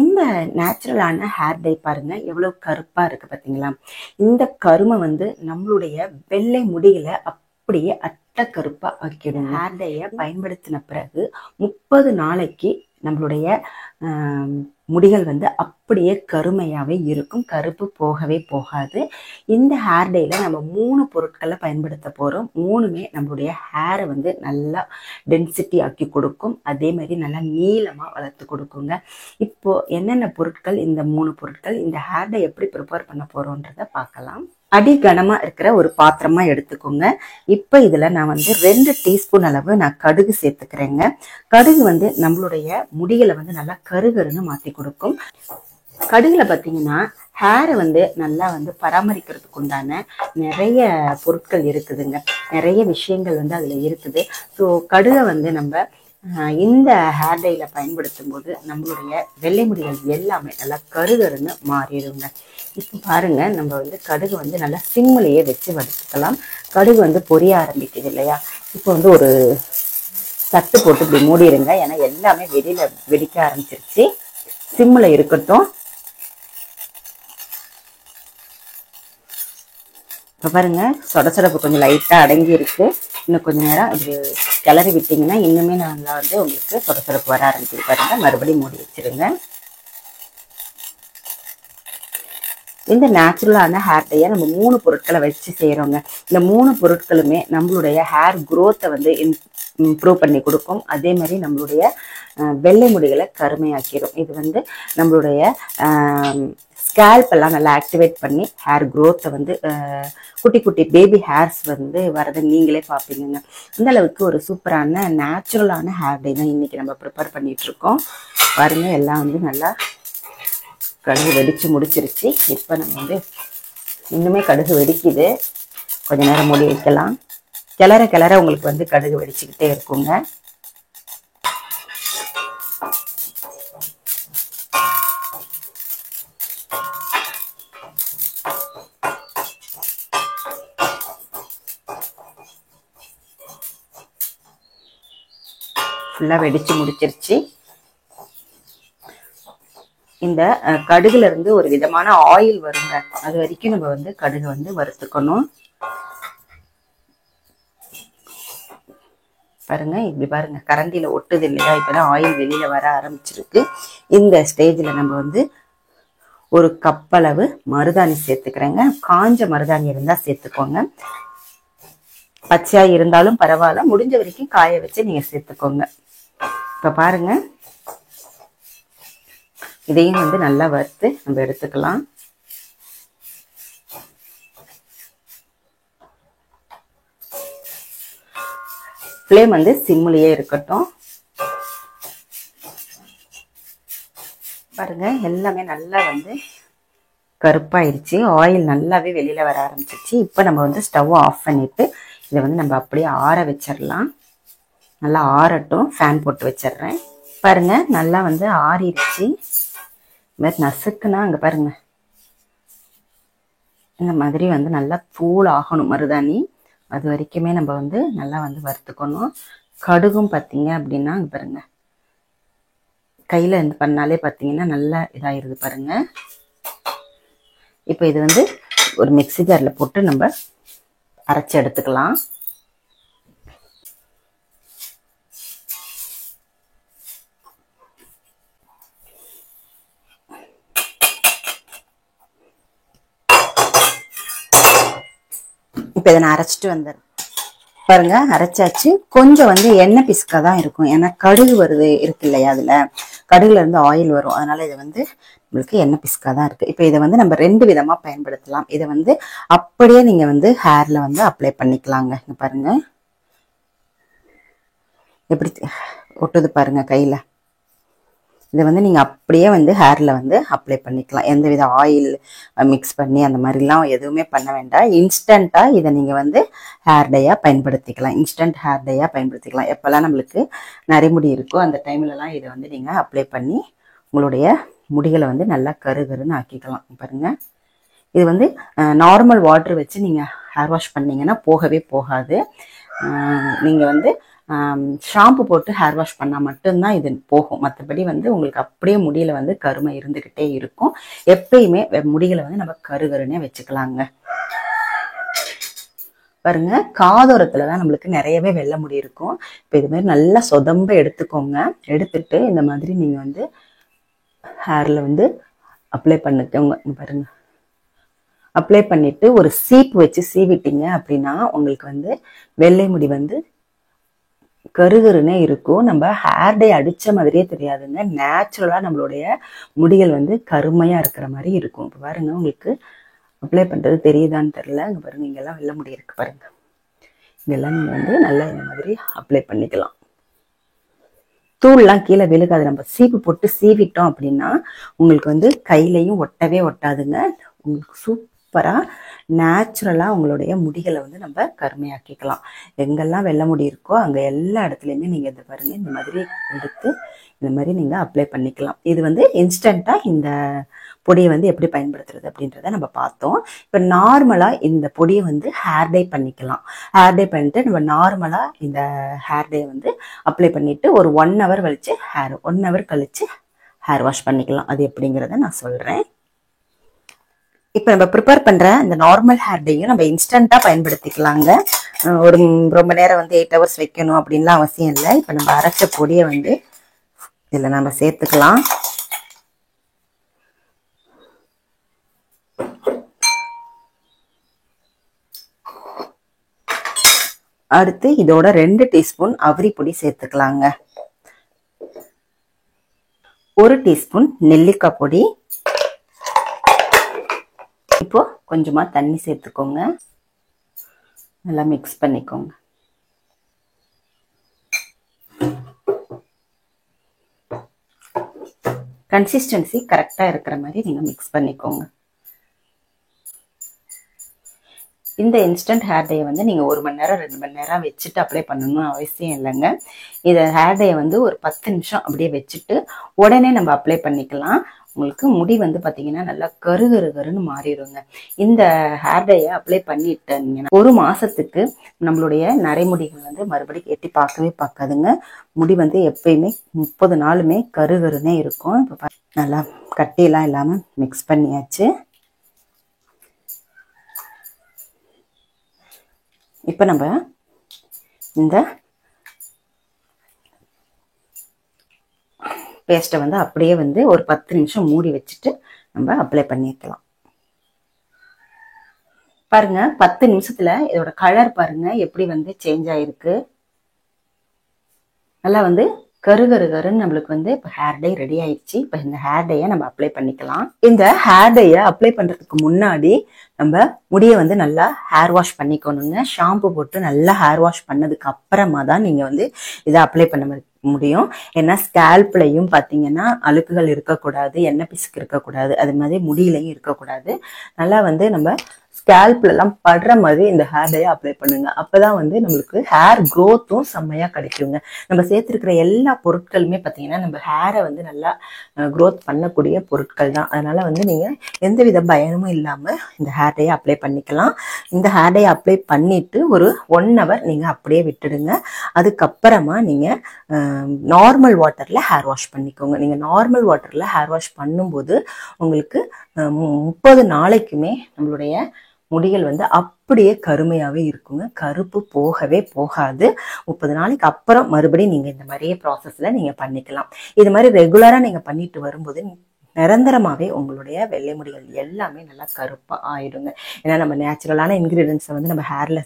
இந்த நேச்சுரலான hair dye பாருங்க எவ்வளவு கருப்பா இருக்கு பாத்தீங்களா? இந்த கருமை வந்து நம்மளுடைய வெள்ளை முடிகளை அப்படியே அட்ட கருப்பா ஆக்கிடும். ஹேர் டைய பயன்படுத்தின பிறகு 30 நாளைக்கு நம்மளுடைய முடிகள் வந்து அப்படியே கருமையாவே இருக்கும், கருப்பு போகவே போகாது. இந்த ஹேர் டேல நம்ம 3 பொருட்களை பயன்படுத்த போறோம். 3மே நம்மளுடைய ஹேரை வந்து நல்லா டென்சிட்டி ஆக்கி கொடுக்கும், அதே மாதிரி நல்லா நீளமா வளர்த்து கொடுக்குங்க. இப்போ என்னென்ன பொருட்கள், இந்த 3 பொருட்கள், இந்த ஹேர் டே எப்படி ப்ரிப்பேர் பண்ண போறோம்ன்றத பார்க்கலாம். அடி கனமா இருக்கிற ஒரு பாத்திரமா எடுத்துக்கோங்க. இப்ப இதுல நான் வந்து 2 டீஸ்பூன் அளவு நான் கடுகு சேர்த்துக்கிறேங்க. கடுகு வந்து நம்மளுடைய முடிகளை வந்து நல்லா கருகருன்னு மாத்தி கொடுக்கும். கடுகுல பாத்தீங்கன்னா ஹேரை வந்து நல்லா வந்து பராமரிக்கிறதுக்கு உண்டான நிறைய பொருட்கள் இருக்குதுங்க, நிறைய விஷயங்கள் வந்து அதுல இருக்குது. ஸோ கடுகை வந்து நம்ம இந்த ஹேர் டைல பயன்படுத்தும் போது நம்மளுடைய வெள்ளை முடிகள் எல்லாமே நல்லா கருகருன்னு மாறிடுங்க. இப்போ பாருங்க, நம்ம வந்து கடுகு வந்து நல்லா சிம்மிலேயே வச்சு வதக்கலாம். கடுகு வந்து பொரிய ஆரம்பிக்குது இல்லையா? இப்போ வந்து ஒரு தட்டு போட்டு இப்படி மூடிடுங்க, ஏன்னா எல்லாமே வெளியில வெடிக்க ஆரம்பிச்சிருச்சு. சிம்மில் இருக்கட்டும். இப்போ பாருங்க, சொடசொடப்பு கொஞ்சம் லைட்டா அடங்கி இருக்கு. இன்னும் கொஞ்ச நேரம் இப்படி கிளறி விட்டீங்கன்னா இன்னுமே நல்லா வந்து உங்களுக்கு சொடசொடப்பு வர ஆரம்பிக்குது பாருங்க. மறுபடியும் மூடி வச்சிருங்க. இந்த நேச்சுரலான ஹேர் டைய நம்ம 3 பொருட்களை வச்சு செய்யறோங்க. இந்த 3 பொருட்களுமே நம்மளுடைய ஹேர் குரோத்தை வந்து இம்ப்ரூவ் பண்ணி கொடுக்கும், அதே மாதிரி நம்மளுடைய வெள்ளை முடிகளை கருமையாக்கிடும். இது வந்து நம்மளுடைய ஸ்கேல்ப் எல்லாம் நல்லா ஆக்டிவேட் பண்ணி ஹேர் குரோத்தை வந்து குட்டி குட்டி பேபி ஹேர்ஸ் வந்து வரதை நீங்களே பார்ப்பீங்க. அந்த அளவுக்கு ஒரு சூப்பரான நேச்சுரலான ஹேர் டே தான் இன்னைக்கு நம்ம ப்ரிப்பேர் பண்ணிட்டு இருக்கோம். பாருங்க, எல்லாம் வந்து நல்லா கடுகு வெடிச்சு முடிச்சிருச்சு. இப்போ நம்ம வந்து இன்னுமே கடுகு வெடிக்குது, கொஞ்ச நேரம் மூடி வைக்கலாம். கிளற கிளற உங்களுக்கு வந்து கடுகு வெடிச்சுக்கிட்டே இருக்குங்க. ஃபுல்லா வெடிச்சு முடிச்சிருச்சு. இந்த கடுகுல இருந்து ஒரு விதமான ஆயில் வருங்க, அது வரைக்கும் நம்ம வந்து கடுகு வந்து வறுத்துக்கணும். பாருங்க, இப்படி பாருங்க, கரண்டியில ஒட்டுது இல்லையா? இப்பதான் ஆயில் வெளியில வர ஆரம்பிச்சிருக்கு. இந்த ஸ்டேஜ்ல நம்ம வந்து ஒரு கப் அளவு மருதாணி சேர்த்துக்கிறேங்க. காஞ்ச மருதாணி இருந்தா சேர்த்துக்கோங்க, பச்சையா இருந்தாலும் பரவாயில்ல, முடிஞ்ச வரைக்கும் காய வச்சு நீங்க சேர்த்துக்கோங்க. இப்ப பாருங்க, இதையும் வந்து நல்லா வறுத்து நம்ம எடுத்துக்கலாம். ஃப்ளேம் வந்து சிம்மிலேயே இருக்கட்டும். பாருங்க, எல்லாமே நல்லா வந்து கருப்பாயிருச்சு, ஆயில் நல்லாவே வெளியில வர ஆரம்பிச்சிருச்சு. இப்போ நம்ம வந்து ஸ்டவ் ஆஃப் பண்ணிட்டு இதை வந்து நம்ம அப்படியே ஆற வச்சிடலாம். நல்லா ஆறட்டும், ஃபேன் போட்டு வச்சிடுறேன். பாருங்க, நல்லா வந்து ஆறிடுச்சு. இந்த மாதிரி நசுக்குனா அங்க பாருங்க, இந்த மாதிரி வந்து நல்லா தூள் ஆகணும் மருதாணி. அது வரைக்குமே நம்ம வந்து நல்லா வந்து வறுத்துக்கணும். கடுகும் பார்த்தீங்க அப்படின்னா அங்க பாருங்க, கையில இருந்து பண்ணாலே பார்த்தீங்கன்னா நல்லா இதாயிருது பாருங்க. இப்போ இது வந்து ஒரு மிக்ஸி ஜார்ல போட்டு நம்ம அரைச்சி எடுத்துக்கலாம். இப்போ இதை நான் அரைச்சிட்டு வந்துடுறேன். பாருங்க, அரைச்சாச்சு. கொஞ்சம் வந்து எண்ணெய் பிசுக்கா தான் இருக்கும், ஏன்னா கடுகு வருது இருக்கு இல்லையா? அதுல கடுகுல இருந்து ஆயில் வரும், அதனால இது வந்து உங்களுக்கு எண்ணெய் பிசுக்கா தான் இருக்கு. இப்போ இதை வந்து நம்ம 2 விதமா பயன்படுத்தலாம். இதை வந்து அப்படியே நீங்க வந்து ஹேர்ல வந்து அப்ளை பண்ணிக்கலாங்க. இங்க பாருங்க எப்படி ஒட்டுது பாருங்க கையில. இதை வந்து நீங்க அப்படியே வந்து ஹேர்ல வந்து அப்ளை பண்ணிக்கலாம். எந்தவித ஆயில் மிக்ஸ் பண்ணி அந்த மாதிரிலாம் எதுவுமே பண்ண வேண்டாம். இன்ஸ்டண்டா இதை நீங்க வந்து ஹேர் டையா பயன்படுத்திக்கலாம். இன்ஸ்டன்ட் ஹேர் டையா பயன்படுத்திக்கலாம். எப்பெல்லாம் நம்மளுக்கு நரைமுடி இருக்கோ அந்த டைம்லலாம் இதை வந்து நீங்க அப்ளை பண்ணி உங்களுடைய முடிகளை வந்து நல்லா கருகருன்னு ஆக்கிக்கலாம். பாருங்க, இது வந்து நார்மல் வாட்டர் வச்சு நீங்க ஹேர் வாஷ் பண்ணீங்கன்னா போகவே போகாது. நீங்க வந்து ஷாம்பு போட்டு ஹேர் வாஷ் பண்ணால் மட்டும்தான் இது போகும். மற்றபடி வந்து உங்களுக்கு அப்படியே முடியில வந்து கருமை இருந்துக்கிட்டே இருக்கும். எப்பயுமே முடிகளை வந்து நம்ம கருகருன்னே வச்சுக்கலாங்க. பாருங்க, காதோரத்துல தான் நம்மளுக்கு நிறையவே வெள்ளை முடி இருக்கும். இப்போ இது மாதிரி நல்லா சொதம்ப எடுத்துக்கோங்க. எடுத்துட்டு இந்த மாதிரி நீங்க வந்து ஹேர்ல வந்து அப்ளை பண்ணிக்கோங்க. பாருங்க, அப்ளை பண்ணிட்டு ஒரு சீப்பு வச்சு சீவிட்டீங்க அப்படின்னா உங்களுக்கு வந்து வெள்ளை முடி வந்து கருகருன்னே இருக்கும். நம்ம ஹேர் டே அடிச்ச மாதிரியே தெரியாதுங்க. நேச்சுரலா நம்மளுடைய முடிகள் வந்து கருமையா இருக்கிற மாதிரி இருக்கும். இப்போ பாருங்க, உங்களுக்கு அப்ளை பண்றது தெரியுதான்னு தெரியல. இங்க பாருங்க, இங்கெல்லாம் வெள்ளை முடி இருக்கு பாருங்க. இதெல்லாம் நீங்க வந்து நல்லா இந்த மாதிரி அப்ளை பண்ணிக்கலாம். தூள்லாம் கீழே விழுகாது. நம்ம சீப்பு போட்டு சீவிட்டோம் அப்படின்னா உங்களுக்கு வந்து கையிலையும் ஒட்டவே ஒட்டாதுங்க. உங்களுக்கு சூப்பரா நேச்சுரலா உங்களுடைய முடிகளை வந்து நம்ம கருமையாக்கிக்கலாம். எங்கெல்லாம் வெள்ளை முடி இருக்கோ அங்க எல்லா இடத்துலயுமே நீங்க இதை பாருங்க, இந்த மாதிரி எடுத்து இந்த மாதிரி நீங்க அப்ளை பண்ணிக்கலாம். இது வந்து இன்ஸ்டன்டா இந்த பொடியை வந்து எப்படி பயன்படுத்துறது அப்படின்றத நம்ம பார்த்தோம். இப்போ நார்மலா இந்த பொடியை வந்து ஹேர் டை பண்ணிக்கலாம். ஹேர் டை பண்ணிட்டு நம்ம நார்மலா இந்த ஹேர் டை வந்து அப்ளை பண்ணிட்டு ஒரு 1 hour கழிச்சு 1 hour கழிச்சு ஹேர் வாஷ் பண்ணிக்கலாம். அது எப்படிங்கிறத நான் சொல்றேன். இப்போ நம்ம ப்ரிப்பேர் பண்ற இந்த நார்மல் ஹேர் டேயும் நம்ம இன்ஸ்டன்டா பயன்படுத்திக்கலாங்க. ஒரு ரொம்ப நேரம் வந்து 8 hours வைக்கணும் அப்படின்லாம் அவசியம் இல்லை. இப்போ நம்ம அரைச்ச பொடியை வந்து இதில் நம்ம சேர்த்துக்கலாம். அடுத்து இதோட 2 டீஸ்பூன் அவரி பொடி சேர்த்துக்கலாங்க. 1 டீஸ்பூன் நெல்லிக்காய் பொடி. இப்போ கொஞ்சமா தண்ணி சேர்த்துக்கோங்க. நல்லா மிக்ஸ் பண்ணிக்கோங்க. கன்சிஸ்டன்சி கரெக்டா இருக்கிற மாதிரி நீங்க மிக்ஸ் பண்ணிக்கோங்க. இந்த இன்ஸ்டன்ட் ஹேர் டேயை வந்து நீங்கள் 1 மணி நேரம் 2 மணி நேரம் வச்சுட்டு அப்ளை பண்ணணும்னு அவசியம் இல்லைங்க. இதை ஹேர் டேயை வந்து ஒரு 10 நிமிஷம் அப்படியே வச்சுட்டு உடனே நம்ம அப்ளை பண்ணிக்கலாம். உங்களுக்கு முடி வந்து பார்த்தீங்கன்னா நல்லா கருகருன்னு மாறிடுங்க. இந்த ஹேர் டேயை அப்ளை பண்ணிட்டீங்கன்னா 1 மாசத்துக்கு நம்மளுடைய நரைமுடிகள் வந்து மறுபடியும் எட்டி பார்க்கவே பார்க்காதுங்க. முடி வந்து எப்பயுமே 30 நாளுமே கருகருன்னே இருக்கும். இப்போ நல்லா கட்டியெல்லாம் இல்லாமல் மிக்ஸ் பண்ணியாச்சு. இப்போ நம்ம இந்த பேஸ்ட்டை வந்து அப்படியே வந்து ஒரு 10 நிமிஷம் மூடி வச்சுட்டு நம்ம அப்ளை பண்ணிக்கலாம். பாருங்க, 10 நிமிஷத்துல இதோட கலர் பாருங்க எப்படி வந்து சேஞ்ச் ஆயிருக்கு. நல்லா வந்து கருன்னு நம்மளுக்கு வந்து இப்போ ஹேர் டை ரெடி ஆயிடுச்சு. இப்போ இந்த ஹேர் டையை நம்ம அப்ளை பண்ணிக்கலாம். இந்த ஹேர் டையை அப்ளை பண்றதுக்கு முன்னாடி நம்ம முடியை வந்து நல்லா ஹேர் வாஷ் பண்ணிக்கணுங்க. ஷாம்பு போட்டு நல்லா ஹேர் வாஷ் பண்ணதுக்கு அப்புறமா தான் நீங்க வந்து இதை அப்ளை பண்ண முடியும். ஏன்னா ஸ்கேல்ப்லையும் பார்த்தீங்கன்னா அழுக்குகள் இருக்கக்கூடாது, எண்ணெய் பிசுக்கு இருக்கக்கூடாது, அது மாதிரி முடியிலையும் இருக்கக்கூடாது. நல்லா வந்து நம்ம ஸ்கேல்ப்ல எல்லாம் படுற மாதிரி இந்த ஹேர் டையை அப்ளை பண்ணுங்க. அப்பதான் வந்து நம்மளுக்கு ஹேர் க்ரோத்தும் செம்மையா கிடைக்குங்க. நம்ம சேர்த்துருக்கிற எல்லா பொருட்களுமே பார்த்தீங்கன்னா நம்ம ஹேரை வந்து நல்லா க்ரோத் பண்ணக்கூடிய பொருட்கள் தான். அதனால வந்து நீங்க எந்தவித பயனும் இல்லாம இந்த ஹேர் டையை அப்ளை பண்ணிக்கலாம். இந்த ஹேர் டையை அப்ளை பண்ணிட்டு ஒரு 1 hour நீங்க அப்படியே விட்டுடுங்க. அதுக்கப்புறமா நீங்க நார்மல் வாட்டர்ல ஹேர் வாஷ் பண்ணிக்கோங்க. நீங்க நார்மல் வாட்டர்ல ஹேர் வாஷ் பண்ணும்போது உங்களுக்கு 30 நாளைக்குமே நம்மளுடைய முடிகள் வந்து அப்படியே கருமையாவே இருக்குங்க. கருப்பு போகவே போகாது. 30 நாளைக்கு அப்புறம் மறுபடியும் நீங்க இந்த மாதிரியே ப்ராசஸ்ல நீங்க பண்ணிக்கலாம். இது மாதிரி ரெகுலரா நீங்க பண்ணிட்டு வரும்போது நிரந்தரமாவே உங்களுடைய வெள்ளை முடிகள் எல்லாமே நல்லா கருப்பா ஆயிடுங்க. ஏன்னா நம்ம நேச்சுரலான இன்கிரீடியன்ஸை வந்து நம்ம ஹேர்ல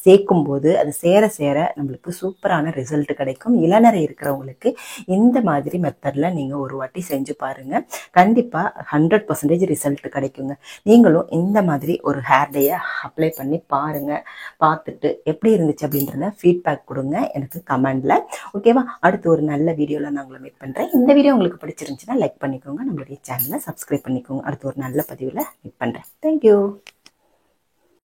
சேர்க்கும் போது அது சேர சேர நம்மளுக்கு சூப்பரான ரிசல்ட் கிடைக்கும். இளநரை இருக்கிறவங்களுக்கு இந்த மாதிரி மெத்தட்ல நீங்க ஒரு வாட்டி செஞ்சு பாருங்க. கண்டிப்பா 100% ரிசல்ட் கிடைக்குங்க. நீங்களும் இந்த மாதிரி ஒரு ஹேர் டையை அப்ளை பண்ணி பாருங்க. பார்த்துட்டு எப்படி இருந்துச்சு அப்படின்றத ஃபீட்பேக் கொடுங்க எனக்கு கமெண்ட்ல. ஓகேவா? அடுத்து ஒரு நல்ல வீடியோல நான் உங்களை மீட் பண்றேன். இந்த வீடியோ உங்களுக்கு பிடிச்சிருந்துச்சுன்னா லைக் பண்ணிக்கோங்க. நம்மளுடைய சேனலை சப்ஸ்கிரைப் பண்ணிக்கோங்க. அடுத்து ஒரு நல்ல பதிவில் மீட் பண்றேன். தேங்க்யூ.